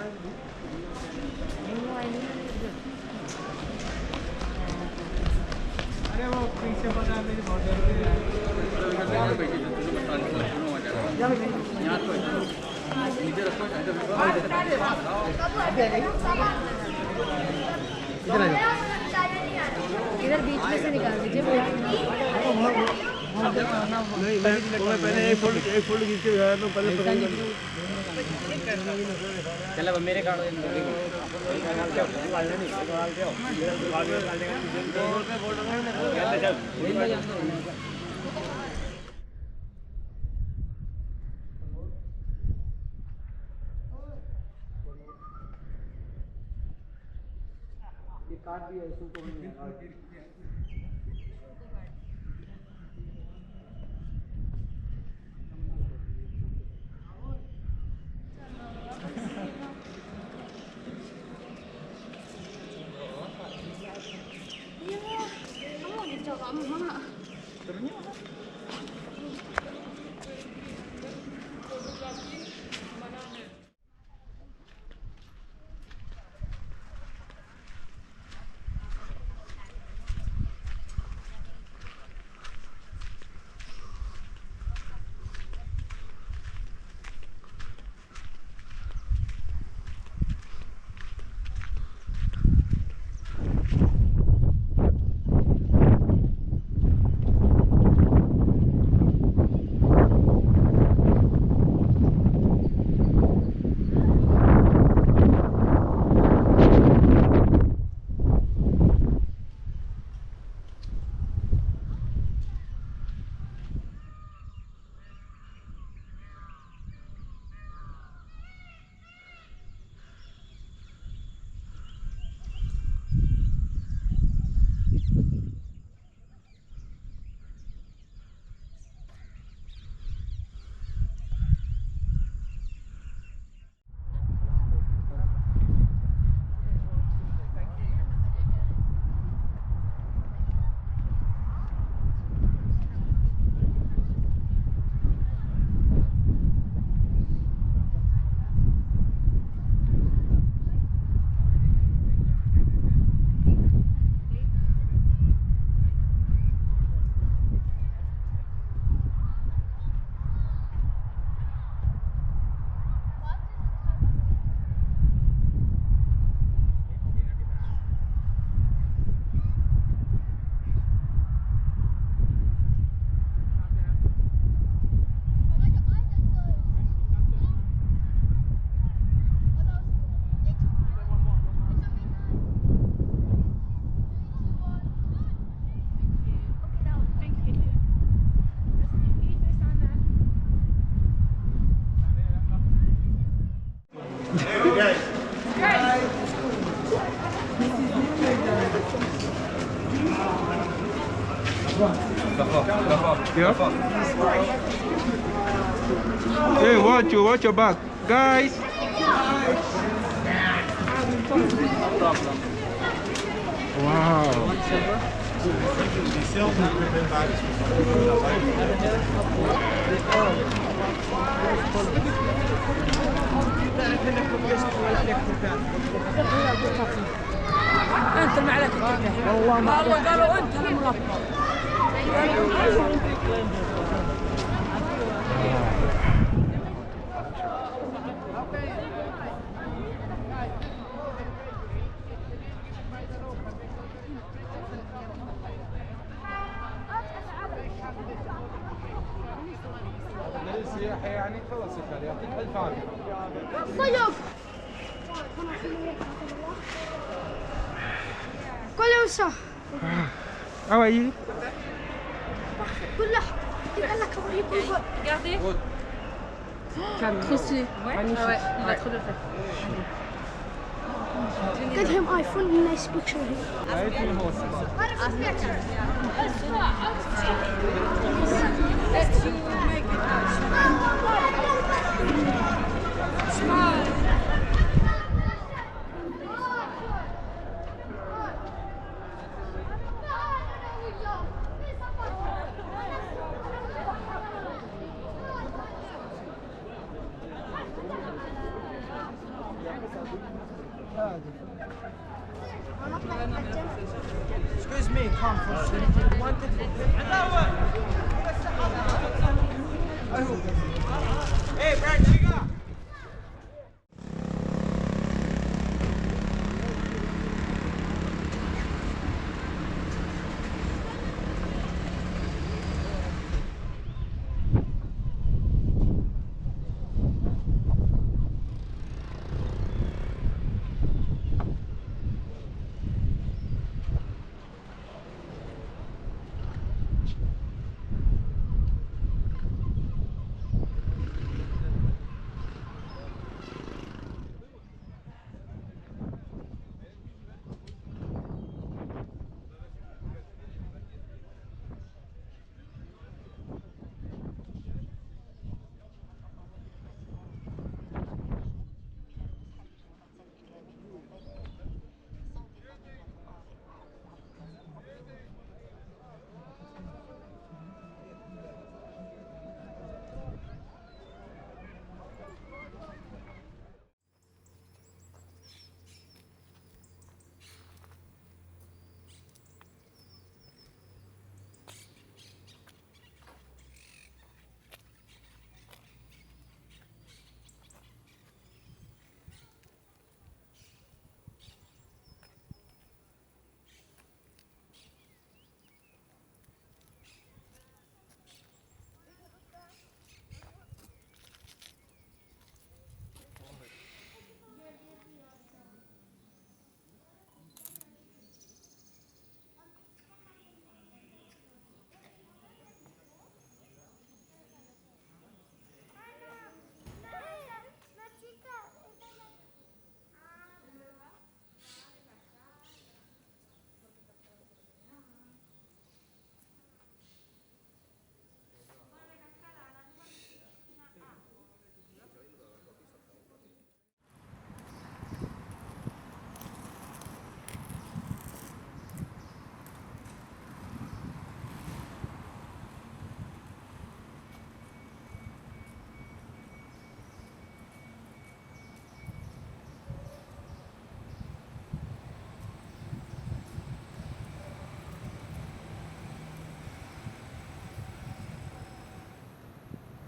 अरे वो पीछे बना मेरी बहुत जरूरी है यहाँ तो नीचे रखो इधर बीच में से निकाल दीजिए। नहीं मैं पहले एक फोल्ड खींच के गया तो पहले चलो मेरे कार्ड कार्ड भी है इसको Hey, watch your back, guys. Wow. انت معلك والله قالوا انت المغفر. السياحة يعني خلاص يا خالي يعطيك ألف عافية. صدق كل وسع. How are you? قول له قال لك Regardez. Trop stylé. Ouais, il a trop de fait. Get him iPhone nice picture here. Let's make it nice. Smile. Excuse me, come for wanted Hey, Brad, chica!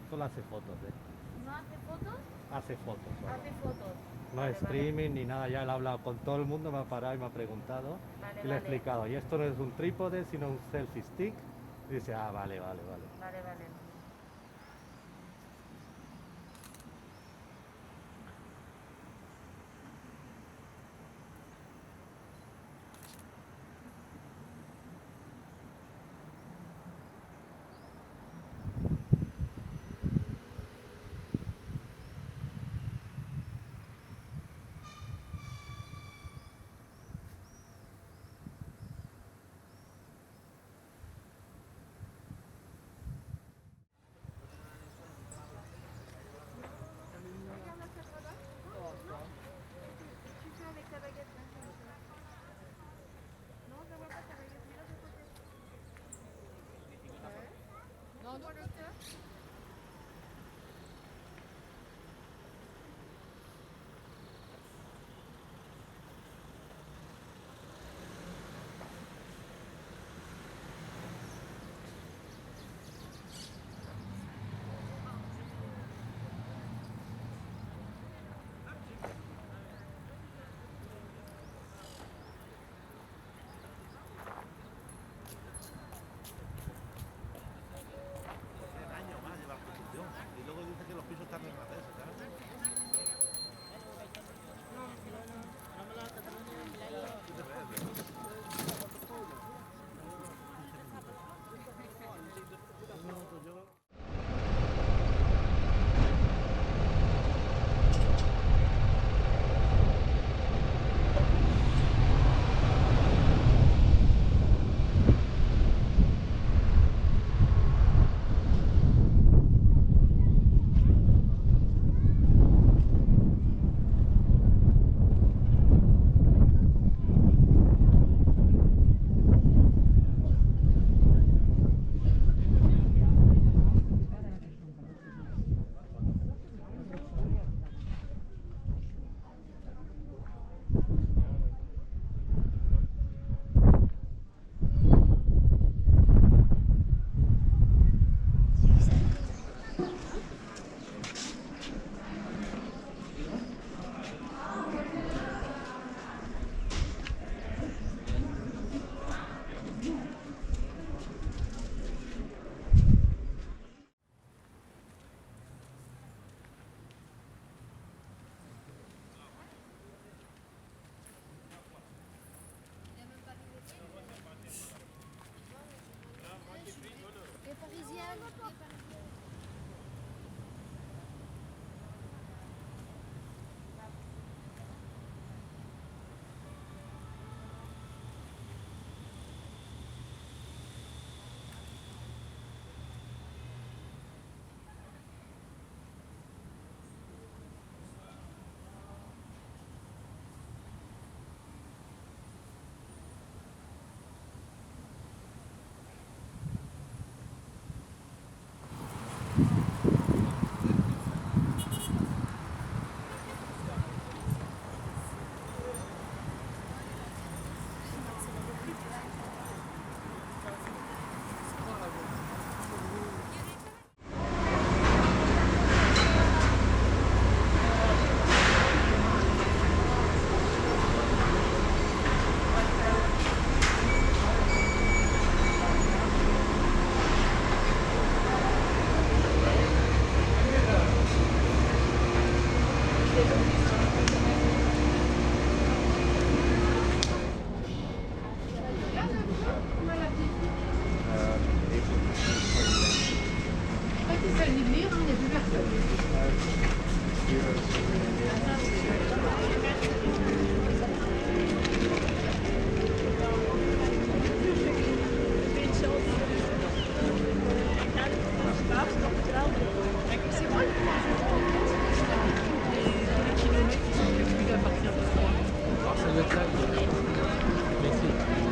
Solo hace fotos, ¿eh? ¿No hace fotos? Hace fotos. Solo. Hace fotos. No Vale, es streaming ni nada, ya él ha hablado con todo el mundo, me ha parado y me ha preguntado Vale, y le he vale. explicado. Y esto no es un trípode, sino un selfie stick. Y dice, ah, vale, vale, vale. Vale, vale.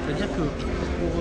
C'est-à-dire que pour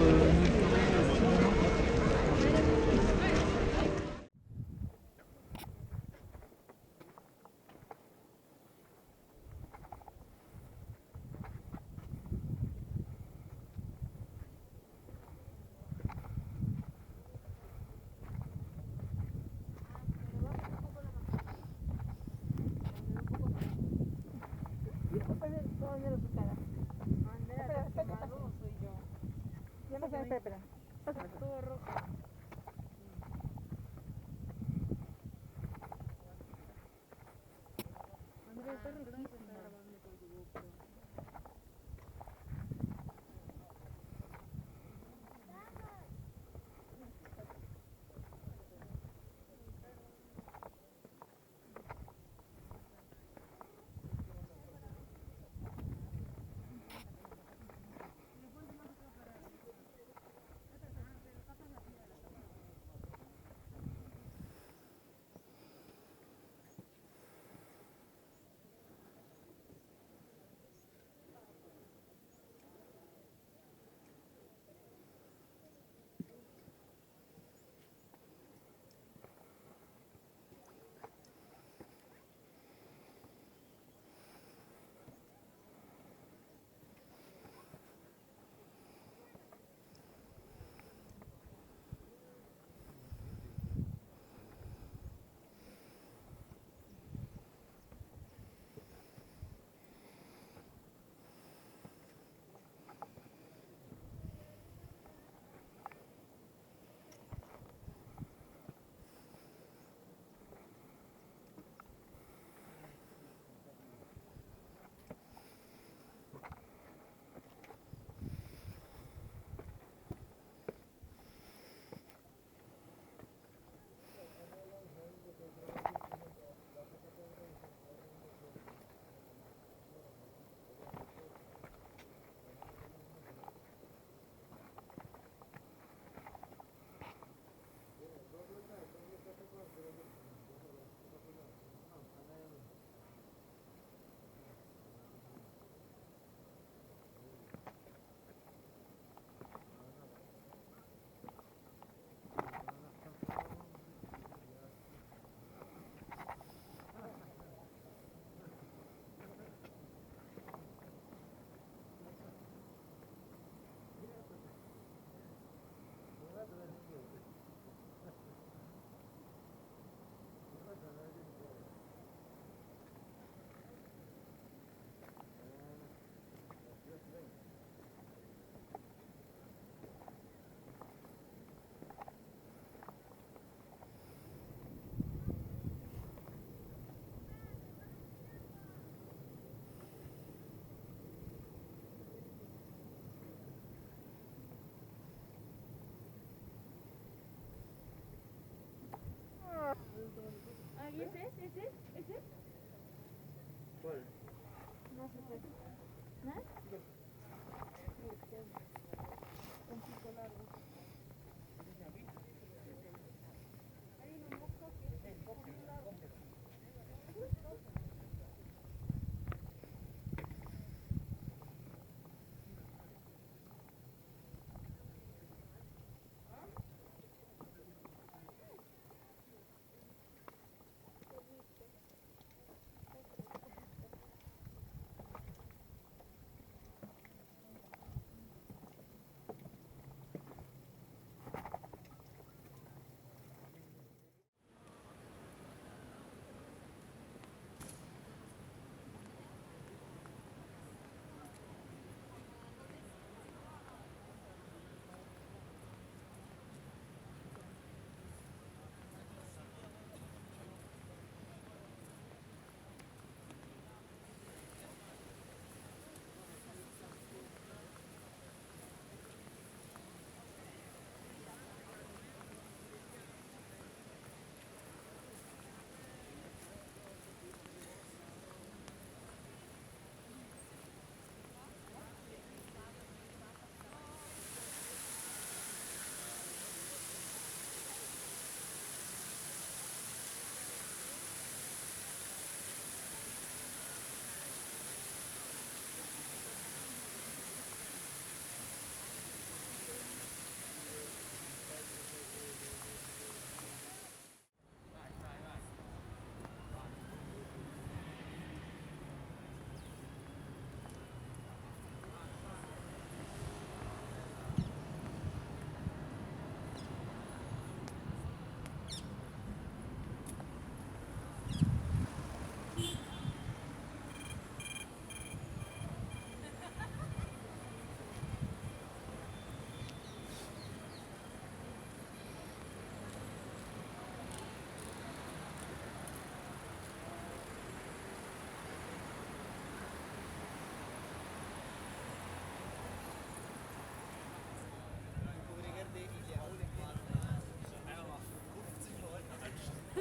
Is it? ¿Cuál? No se puede. ¿No? Un pico largo.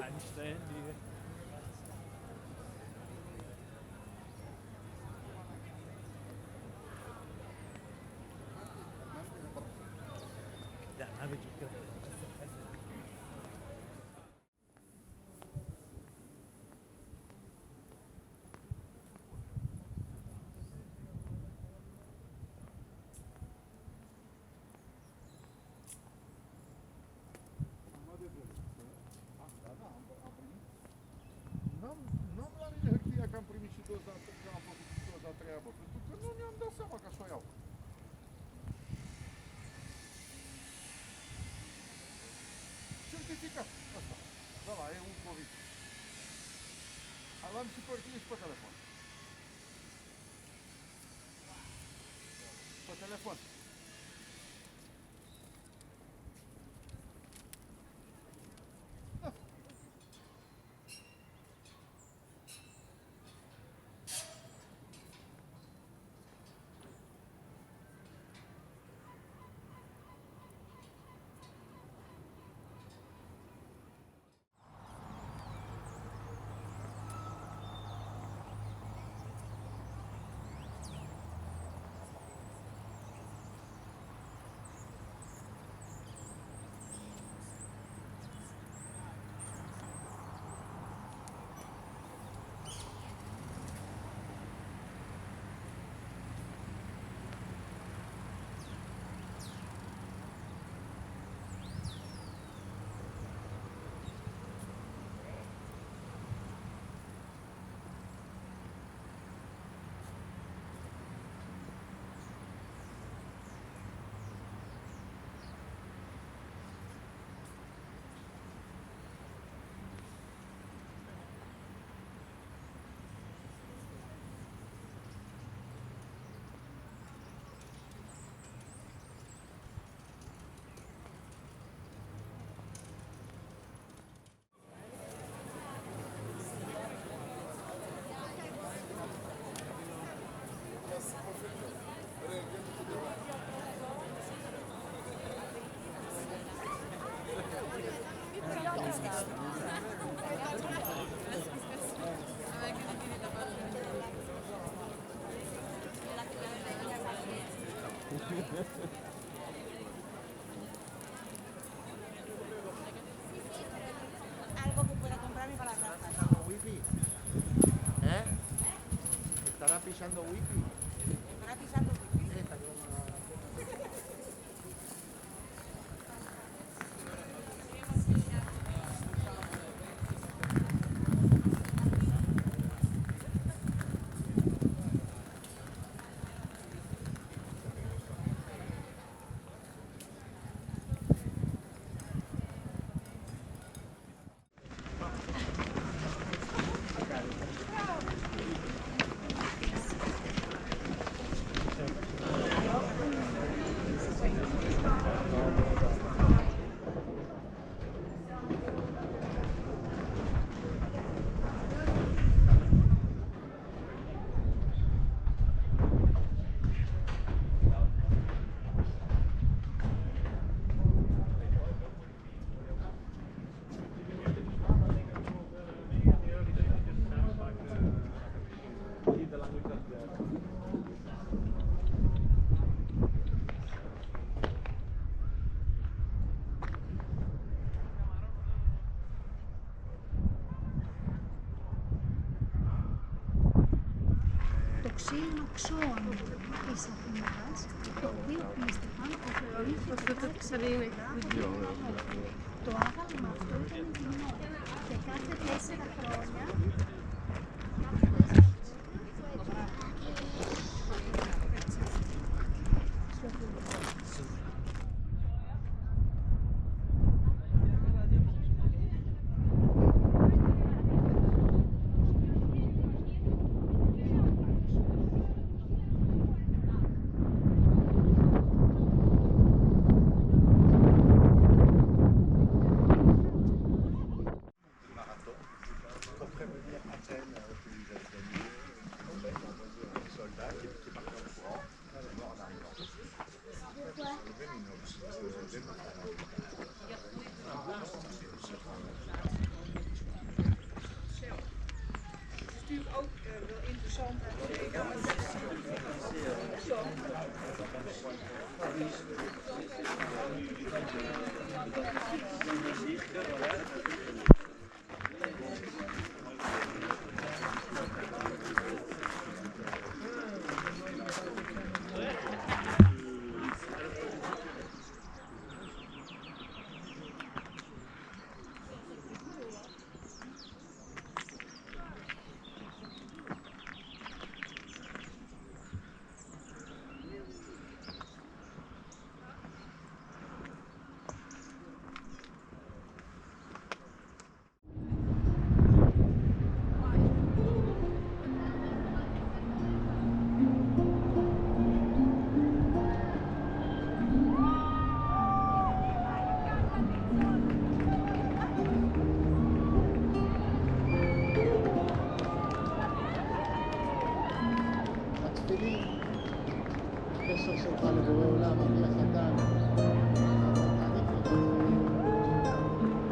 anständig. Da habe ich gehört. N-am la mine hârtia că am primit și doza, că am făcut și doza a treia, pentru că nu mi-am dat seama că așa o iau. Certificat, ăsta. Da, e un COVID. L-am și pe tine și pe telefon. Pe telefon. Algo que pueda comprarme para la casa. Pisando wifi. ¿Eh? ¿Estará pisando wifi? Estará pisando wifi. Esta que vamos a... ξύλινο ξώανο της Αθηνάς, το οποίο πίστευαν ότι το άγαλμα αυτό ήταν κοινό και κάθε 4 χρόνια pour prévenir Spesso se fa le volevamo via Catania.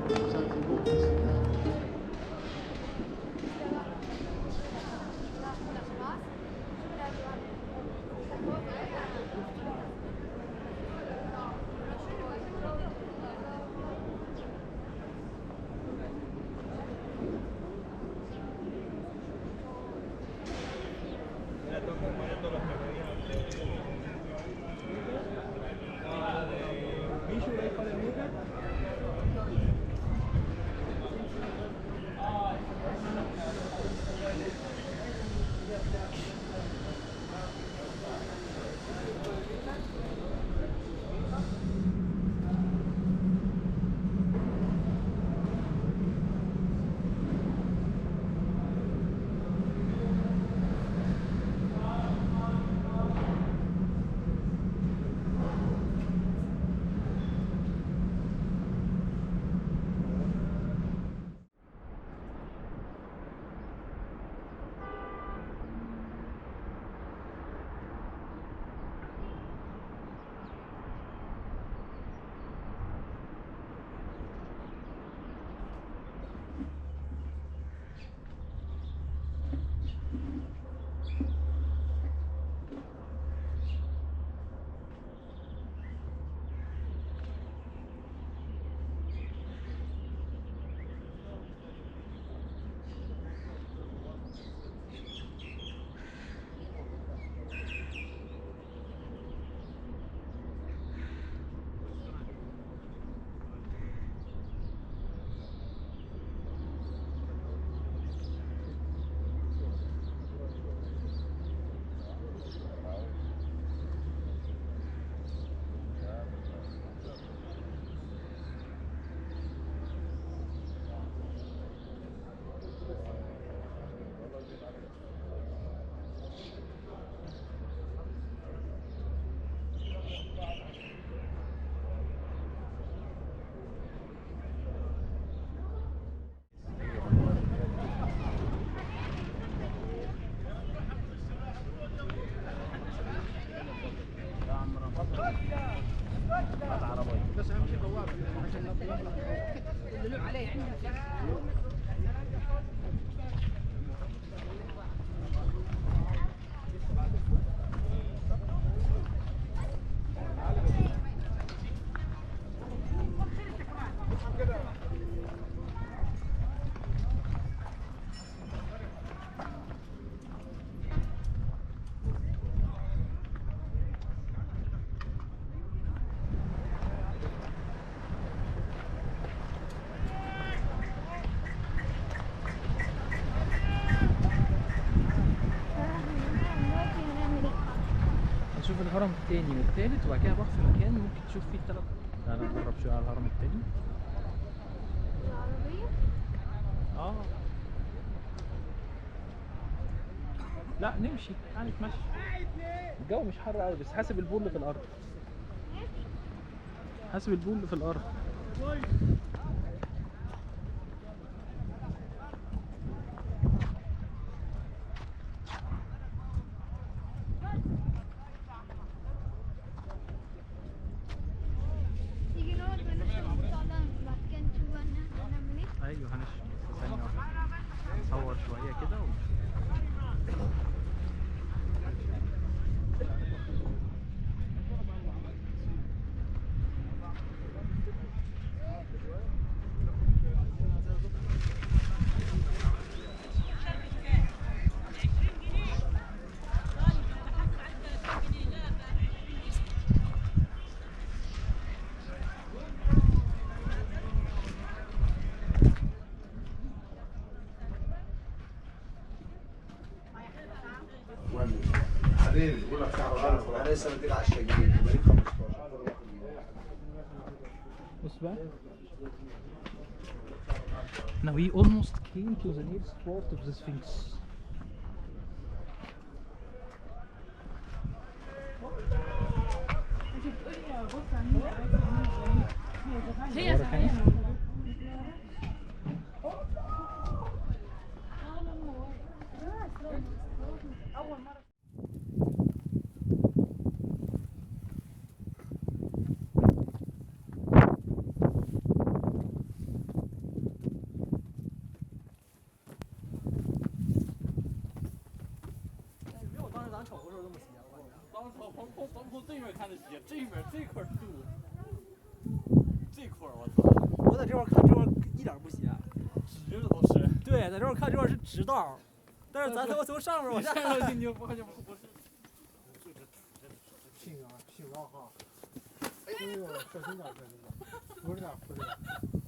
Sai che buchi si نشوف الهرم الثاني والثالث وبعد كده نروح في مكان ممكن تشوف فيه الثلاث. تعالى نقرب شويه على الهرم الثاني. العربية؟ لا نمشي، تعالى نتمشى. الجو مش حر قوي بس حاسب البول اللي في الارض. حاسب البول اللي في الارض. تيجي نقعد ونشرب طعام بعد كده نشوف هنعمل ايه؟ ايوه هنشرب ثانيه واحده. نصور شويه كده بعدين يقول لك سعره غلط. انا لسه مديك 10 جنيه بقيت 15. بص بقى. Now we almost came to the nearest port of the Sphinx. هي صحيح.从这面看的斜，这面这块度，这块我操！我在这块看这块一点不斜，直的都是。对，在这块看这块是直道，但是咱他妈从上面往下看上去你就发现不是。轻啊哈！哎呦，小心点，小心点，扶着点，扶着点。